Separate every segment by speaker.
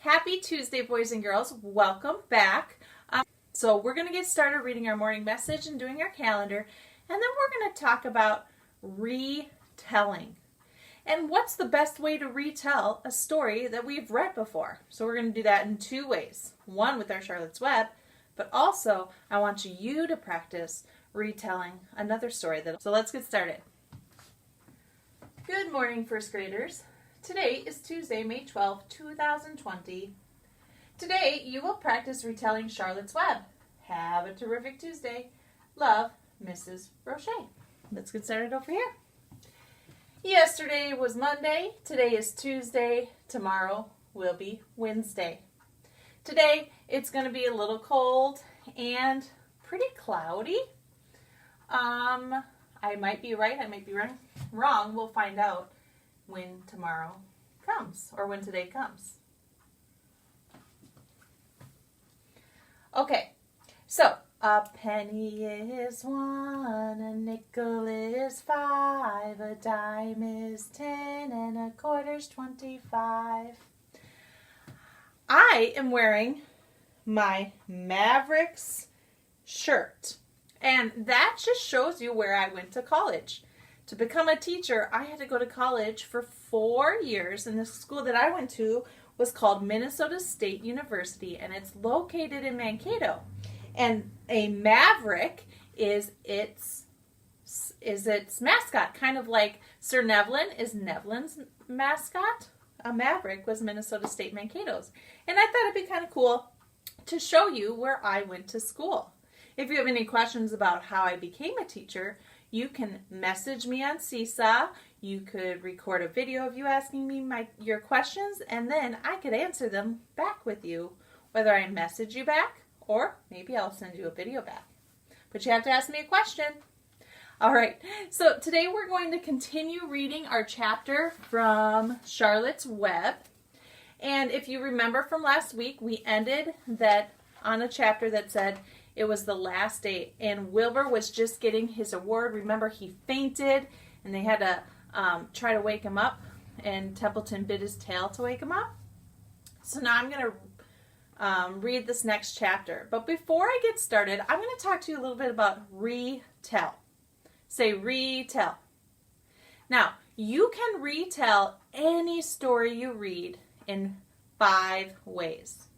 Speaker 1: Happy Tuesday, boys and girls. Welcome back. So we're going to get started reading our morning message and doing our calendar, and then we're going to talk about retelling. And what's the best way to retell a story that we've read before? So we're going to do that in two ways. One with our Charlotte's Web, but also I want you to practice retelling another story. So let's get started. Good morning, first graders. Today is Tuesday, May 12, 2020. Today, you will practice retelling Charlotte's Web. Have a terrific Tuesday. Love, Mrs. Rochat. Let's get started over here. Yesterday was Monday. Today is Tuesday. Tomorrow will be Wednesday. Today, it's going to be a little cold and pretty cloudy. I might be right. I might be wrong. We'll find out when tomorrow comes, or when today comes. Okay, so a penny is one, a nickel is 5, a dime is 10, and a quarter's 25. I am wearing my Mavericks shirt, and that just shows you where I went to college. To become a teacher, I had to go to college for 4 years, and the school that I went to was called Minnesota State University, and it's located in Mankato. And a maverick is its mascot, kind of like Sir Nevlin is Nevlin's mascot. A maverick was Minnesota State Mankato's. And I thought it'd be kind of cool to show you where I went to school. If you have any questions about how I became a teacher, you can message me on Seesaw. You could record a video of you asking me your questions, and then I could answer them back with you, whether I message you back or maybe I'll send you a video back. But you have to ask me a question. All right, so today we're going to continue reading our chapter from Charlotte's Web. And if you remember from last week, we ended that on a chapter that said, it was the last day, and Wilbur was just getting his award. Remember, he fainted, and they had to try to wake him up, and Templeton bit his tail to wake him up. So now I'm going to read this next chapter. But before I get started, I'm going to talk to you a little bit about retell. Say retell. Now, you can retell any story you read in 5 ways.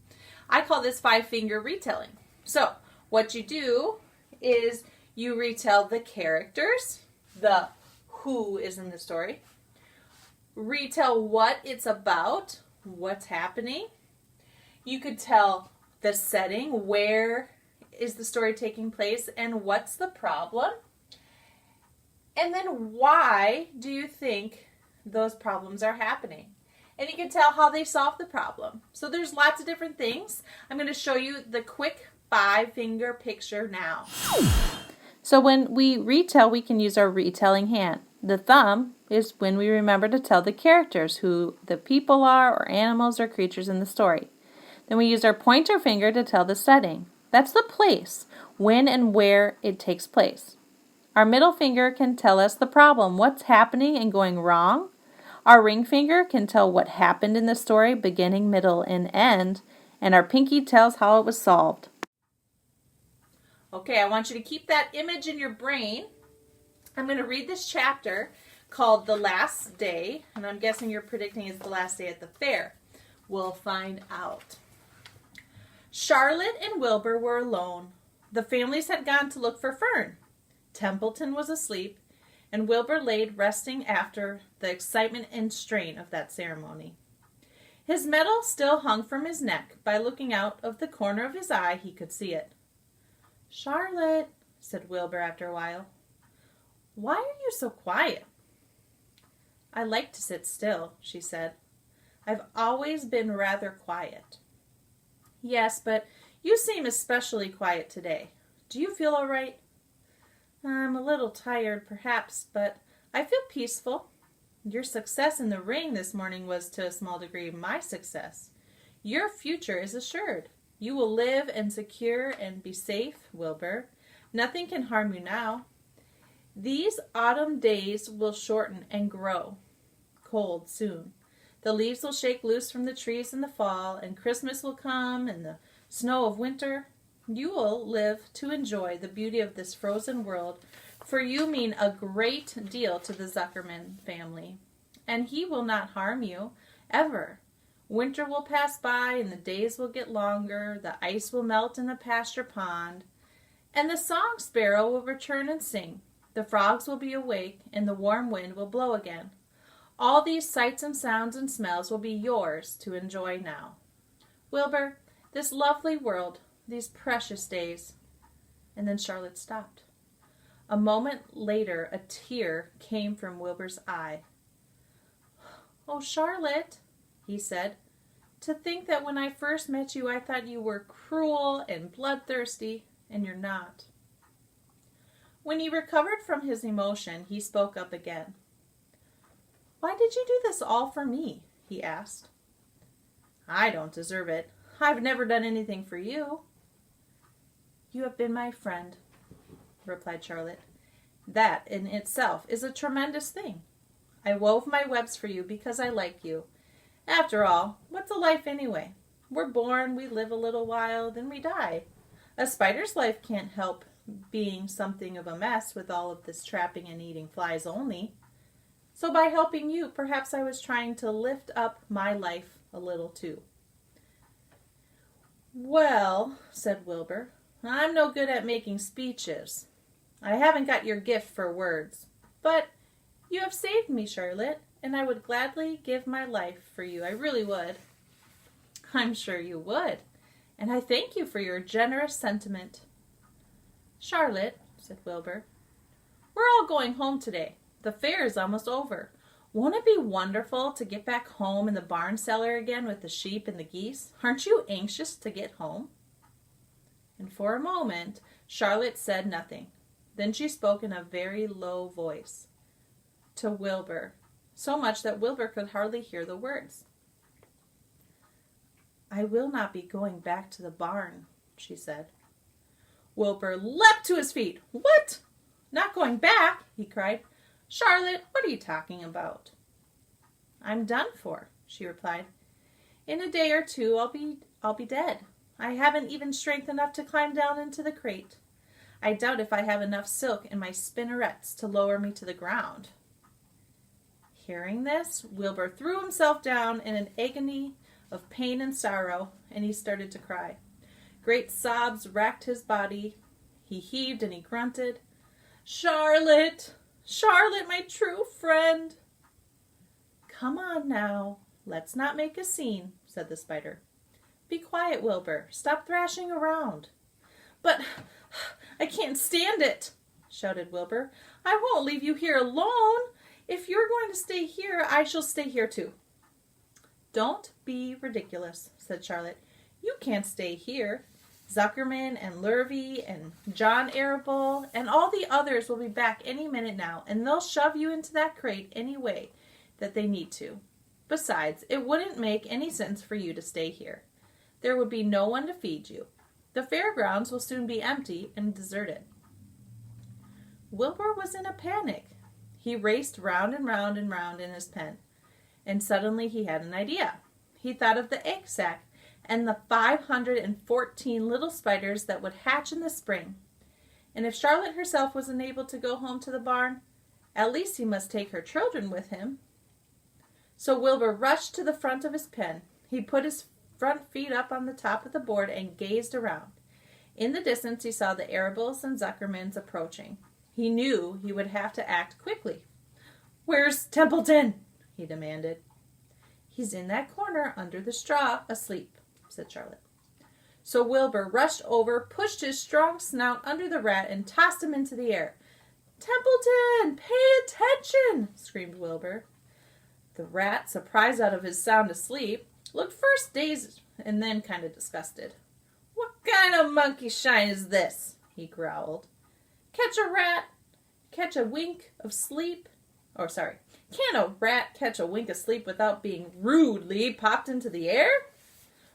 Speaker 1: I call this 5-finger retelling. So, what you do is you retell the characters, the who is in the story, retell what it's about, what's happening. You could tell the setting, where is the story taking place, and what's the problem. And then why do you think those problems are happening? And you can tell how they solve the problem. So there's lots of different things. I'm going to show you the quick 5-finger picture now. So when we retell, we can use our retelling hand. The thumb is when we remember to tell the characters who the people are, or animals or creatures in the story. Then we use our pointer finger to tell the setting. That's the place, when and where it takes place. Our middle finger can tell us the problem, what's happening and going wrong. Our ring finger can tell what happened in the story, beginning, middle, and end. And our pinky tells how it was solved. Okay, I want you to keep that image in your brain. I'm going to read this chapter called The Last Day, and I'm guessing you're predicting it's the last day at the fair. We'll find out. Charlotte and Wilbur were alone. The families had gone to look for Fern. Templeton was asleep, and Wilbur laid resting after the excitement and strain of that ceremony. His medal still hung from his neck. By looking out of the corner of his eye, he could see it. "Charlotte," said Wilbur after a while, "why are you so quiet?" "I like to sit still," she said. "I've always been rather quiet." "Yes, but you seem especially quiet today. Do you feel all right?" "I'm a little tired, perhaps, but I feel peaceful. Your success in the ring this morning was to a small degree my success. Your future is assured. You will live and secure and be safe, Wilbur. Nothing can harm you now. These autumn days will shorten and grow cold soon. The leaves will shake loose from the trees in the fall, and Christmas will come, and the snow of winter. You will live to enjoy the beauty of this frozen world, for you mean a great deal to the Zuckerman family. And he will not harm you, ever. Winter will pass by, and the days will get longer. The ice will melt in the pasture pond, and the song sparrow will return and sing. The frogs will be awake, and the warm wind will blow again. All these sights and sounds and smells will be yours to enjoy now. Wilbur, this lovely world, these precious days. And then Charlotte stopped. A moment later, a tear came from Wilbur's eye. Oh, Charlotte, he said, to think that when I first met you, I thought you were cruel and bloodthirsty, and you're not. When he recovered from his emotion, he spoke up again. Why did you do this all for me? He asked. I don't deserve it. I've never done anything for you. You have been my friend, replied Charlotte. That in itself is a tremendous thing. I wove my webs for you because I like you. After all, what's a life anyway? We're born, we live a little while, then we die. A spider's life can't help being something of a mess with all of this trapping and eating flies only. So by helping you, perhaps I was trying to lift up my life a little too. Well, said Wilbur, I'm no good at making speeches. I haven't got your gift for words. But you have saved me, Charlotte, and I would gladly give my life for you. I really would. I'm sure you would. And I thank you for your generous sentiment. Charlotte, said Wilbur, we're all going home today. The fair is almost over. Won't it be wonderful to get back home in the barn cellar again with the sheep and the geese? Aren't you anxious to get home? And for a moment, Charlotte said nothing. Then she spoke in a very low voice to Wilbur, so much that Wilbur could hardly hear the words. I will not be going back to the barn, she said. Wilbur leapt to his feet. What? Not going back? He cried. Charlotte, what are you talking about? I'm done for, she replied. In a day or two I'll be dead. I haven't even strength enough to climb down into the crate. I doubt if I have enough silk in my spinnerets to lower me to the ground. Hearing this, Wilbur threw himself down in an agony of pain and sorrow, and he started to cry. Great sobs racked his body. He heaved and he grunted. Charlotte! Charlotte, my true friend! Come on now, let's not make a scene, said the spider. Be quiet, Wilbur. Stop thrashing around. But I can't stand it, shouted Wilbur. I won't leave you here alone. If you're going to stay here, I shall stay here too. Don't be ridiculous, said Charlotte. You can't stay here. Zuckerman and Lurvy and John Arable and all the others will be back any minute now, and they'll shove you into that crate any way that they need to. Besides, it wouldn't make any sense for you to stay here. There would be no one to feed you. The fairgrounds will soon be empty and deserted. Wilbur was in a panic. He raced round and round and round in his pen, and suddenly he had an idea. He thought of the egg sack and the 514 little spiders that would hatch in the spring. And if Charlotte herself wasn't able to go home to the barn, at least he must take her children with him. So Wilbur rushed to the front of his pen. He put his front feet up on the top of the board and gazed around. In the distance he saw the Arables and Zuckermans approaching. He knew he would have to act quickly. Where's Templeton? He demanded. He's in that corner under the straw, asleep, said Charlotte. So Wilbur rushed over, pushed his strong snout under the rat, and tossed him into the air. Templeton, pay attention, screamed Wilbur. The rat, surprised out of his sound asleep, looked first dazed and then kind of disgusted. What kind of monkey shine is this? He growled. Catch a rat, catch a wink of sleep. Can a rat catch a wink of sleep without being rudely popped into the air?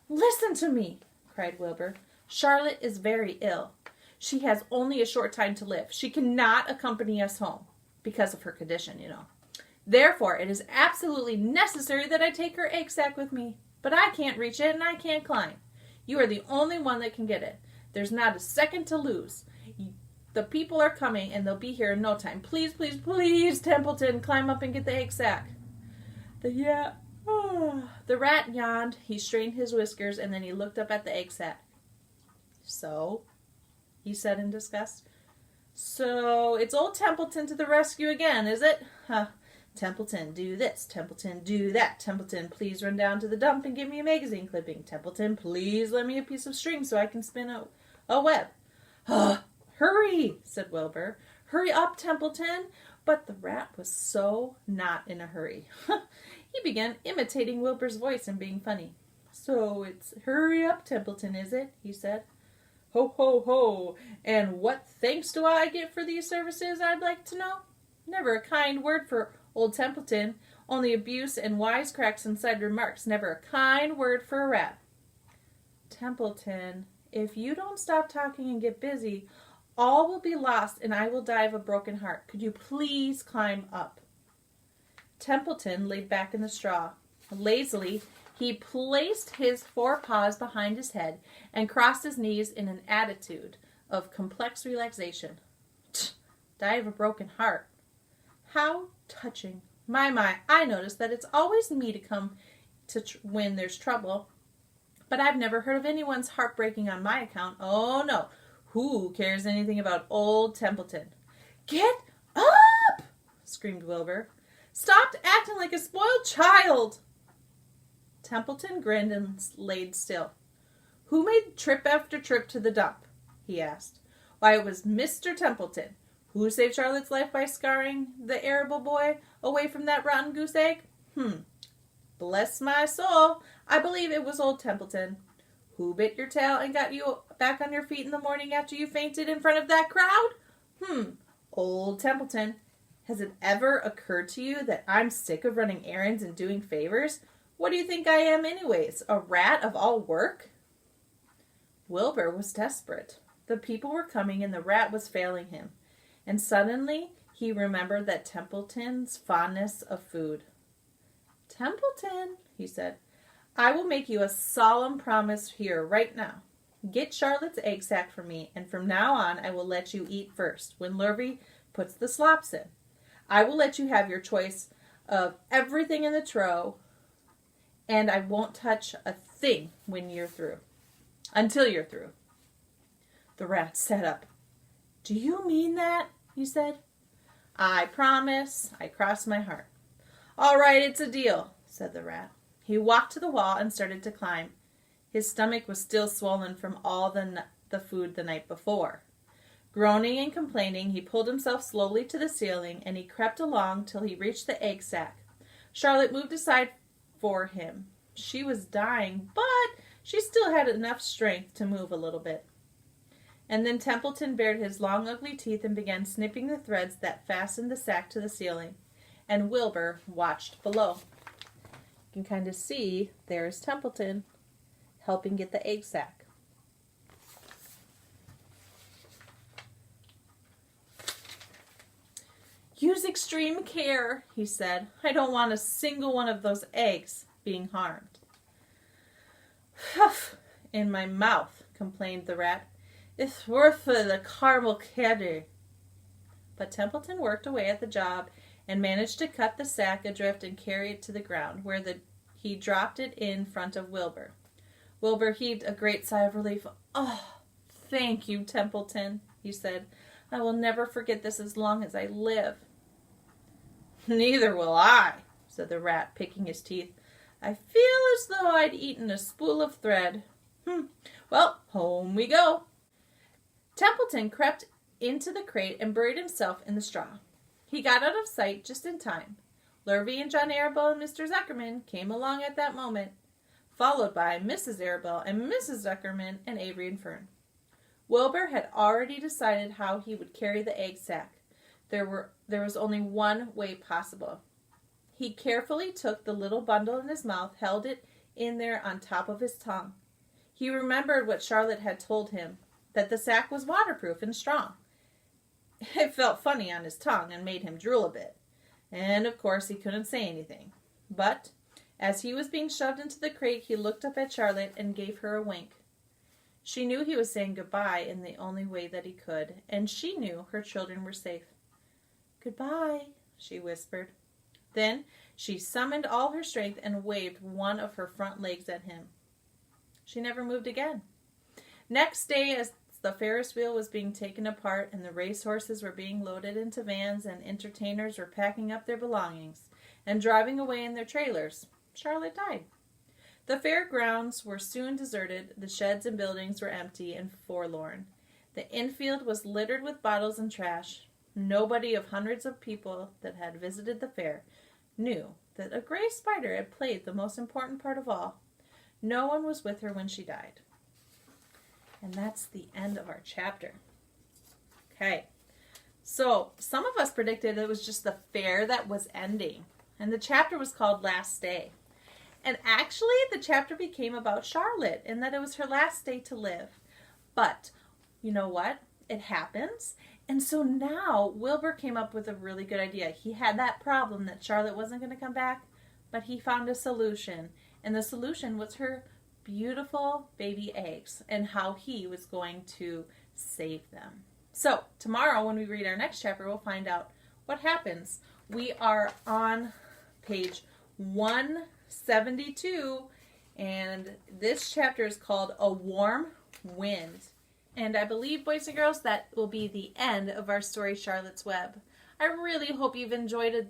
Speaker 1: Listen to me, cried Wilbur. Charlotte is very ill. She has only a short time to live. She cannot accompany us home because of her condition, you know. Therefore, it is absolutely necessary that I take her egg sac with me. But I can't reach it and I can't climb. You are the only one that can get it. There's not a second to lose. The people are coming and they'll be here in no time. Please, please, please, Templeton, climb up and get the egg sac. The rat yawned. He straightened his whiskers and then he looked up at the egg sac. So, he said in disgust. So, it's old Templeton to the rescue again, is it? Templeton, do this. Templeton, do that. Templeton, please run down to the dump and give me a magazine clipping. Templeton, please lend me a piece of string so I can spin a web. Hurry, said Wilbur. Hurry up, Templeton. But the rat was so not in a hurry. He began imitating Wilbur's voice and being funny. So it's hurry up, Templeton, is it? He said. Ho, ho, ho. And what thanks do I get for these services, I'd like to know? Never a kind word for old Templeton, only abuse and wisecracks and side remarks, never a kind word for a rat. Templeton, if you don't stop talking and get busy, all will be lost and I will die of a broken heart. Could you please climb up? Templeton laid back in the straw. Lazily, he placed his forepaws behind his head and crossed his knees in an attitude of complex relaxation. Die of a broken heart. How touching. My, I notice that it's always me to come to when there's trouble. But I've never heard of anyone's heart breaking on my account. Oh, no. Who cares anything about old Templeton? Get up! Screamed Wilbur. Stop acting like a spoiled child. Templeton grinned and laid still. Who made trip after trip to the dump? He asked. Why, it was Mr. Templeton. Who saved Charlotte's life by scaring the arable boy away from that rotten goose egg? Bless my soul, I believe it was old Templeton. Who bit your tail and got you back on your feet in the morning after you fainted in front of that crowd? Old Templeton. Has it ever occurred to you that I'm sick of running errands and doing favors? What do you think I am anyways? A rat of all work? Wilbur was desperate. The people were coming and the rat was failing him. And suddenly he remembered that Templeton's fondness of food. Templeton, he said, I will make you a solemn promise here right now. Get Charlotte's egg sac for me, and from now on I will let you eat first, when Lurvy puts the slops in. I will let you have your choice of everything in the trough, and I won't touch a thing when you're through. Until you're through. The rat sat up. Do you mean that? He said. I promise. I cross my heart. All right, it's a deal, said the rat. He walked to the wall and started to climb. His stomach was still swollen from all the food the night before. Groaning and complaining, he pulled himself slowly to the ceiling, and he crept along till he reached the egg sac. Charlotte moved aside for him. She was dying, but she still had enough strength to move a little bit. And then Templeton bared his long, ugly teeth and began snipping the threads that fastened the sack to the ceiling. And Wilbur watched below. You can kind of see there's Templeton helping get the egg sac. Use extreme care, he said. I don't want a single one of those eggs being harmed. Huff, in my mouth, complained the rat. It's worth the caramel candy. But Templeton worked away at the job and managed to cut the sack adrift and carry it to the ground, where he dropped it in front of Wilbur. Wilbur heaved a great sigh of relief. Oh, thank you, Templeton, he said. I will never forget this as long as I live. Neither will I, said the rat, picking his teeth. I feel as though I'd eaten a spool of thread. Well, home we go. Templeton crept into the crate and buried himself in the straw. He got out of sight just in time. Lurvy and John Arable and Mr. Zuckerman came along at that moment, followed by Mrs. Arable and Mrs. Zuckerman and Avery and Fern. Wilbur had already decided how he would carry the egg sac. There was only one way possible. He carefully took the little bundle in his mouth, held it in there on top of his tongue. He remembered what Charlotte had told him, that the sack was waterproof and strong. It felt funny on his tongue and made him drool a bit. And of course he couldn't say anything. But as he was being shoved into the crate, he looked up at Charlotte and gave her a wink. She knew he was saying goodbye in the only way that he could, and she knew her children were safe. "Goodbye," she whispered. Then she summoned all her strength and waved one of her front legs at him. She never moved again. Next day, as the Ferris wheel was being taken apart and the racehorses were being loaded into vans and entertainers were packing up their belongings and driving away in their trailers, Charlotte died. The fairgrounds were soon deserted, the sheds and buildings were empty and forlorn. The infield was littered with bottles and trash. Nobody of hundreds of people that had visited the fair knew that a gray spider had played the most important part of all. No one was with her when she died. And that's the end of our chapter. Okay, so some of us predicted it was just the fair that was ending. And the chapter was called Last Day. And actually, the chapter became about Charlotte and that it was her last day to live. But you know what? It happens. And so now Wilbur came up with a really good idea. He had that problem that Charlotte wasn't going to come back, but he found a solution. And the solution was her beautiful baby eggs and how he was going to save them. So tomorrow when we read our next chapter, we'll find out what happens. We are on page 172, and this chapter is called A Warm Wind. And I believe, boys and girls, that will be the end of our story, Charlotte's Web. I really hope you've enjoyed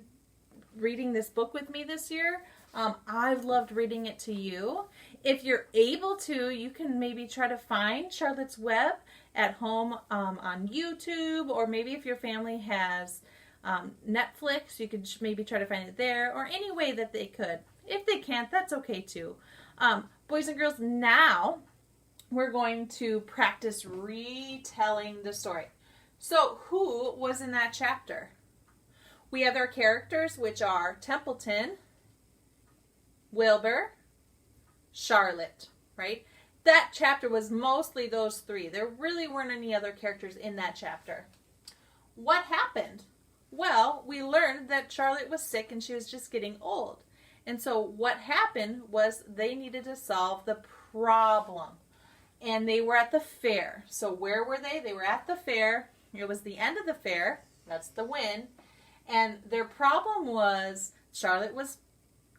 Speaker 1: reading this book with me this year. I've loved reading it to you. If you're able to, you can maybe try to find Charlotte's Web at home on YouTube, or maybe if your family has Netflix, you could maybe try to find it there, or any way that they could. If they can't, that's okay too. Boys and girls, now we're going to practice retelling the story. So who was in that chapter? We have our characters, which are Templeton, Wilbur, Charlotte, right? That chapter was mostly those three. There really weren't any other characters in that chapter. What happened? Well, we learned that Charlotte was sick and she was just getting old. And so what happened was they needed to solve the problem. And they were at the fair. So where were they? They were at the fair. It was the end of the fair. That's the win. And their problem was Charlotte was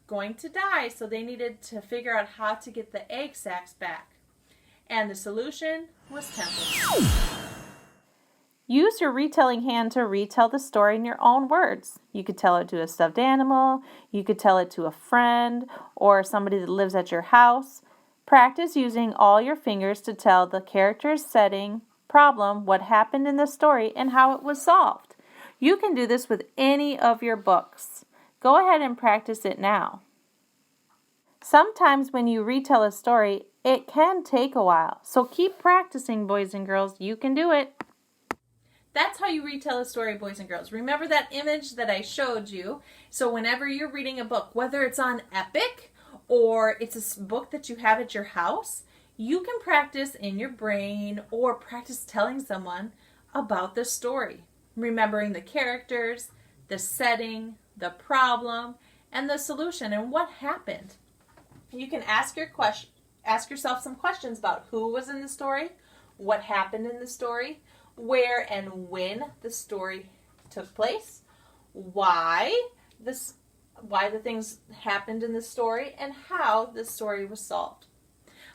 Speaker 1: going to die, so they needed to figure out how to get the egg sacs back. And the solution was Templeton. Use your retelling hand to retell the story in your own words. You could tell it to a stuffed animal, you could tell it to a friend, or somebody that lives at your house. Practice using all your fingers to tell the character's setting, problem, what happened in the story, and how it was solved. You can do this with any of your books. Go ahead and practice it now. Sometimes when you retell a story, it can take a while. So keep practicing, boys and girls. You can do it. That's how you retell a story, boys and girls. Remember that image that I showed you? So whenever you're reading a book, whether it's on Epic or it's a book that you have at your house, you can practice in your brain or practice telling someone about the story. Remembering the characters, the setting, the problem, and the solution, and what happened. You can ask yourself some questions about who was in the story, what happened in the story, where and when the story took place, why the things happened in the story, and how the story was solved.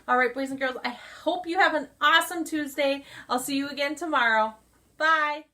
Speaker 1: All right, boys and girls, I hope you have an awesome Tuesday. I'll see you again tomorrow. Bye.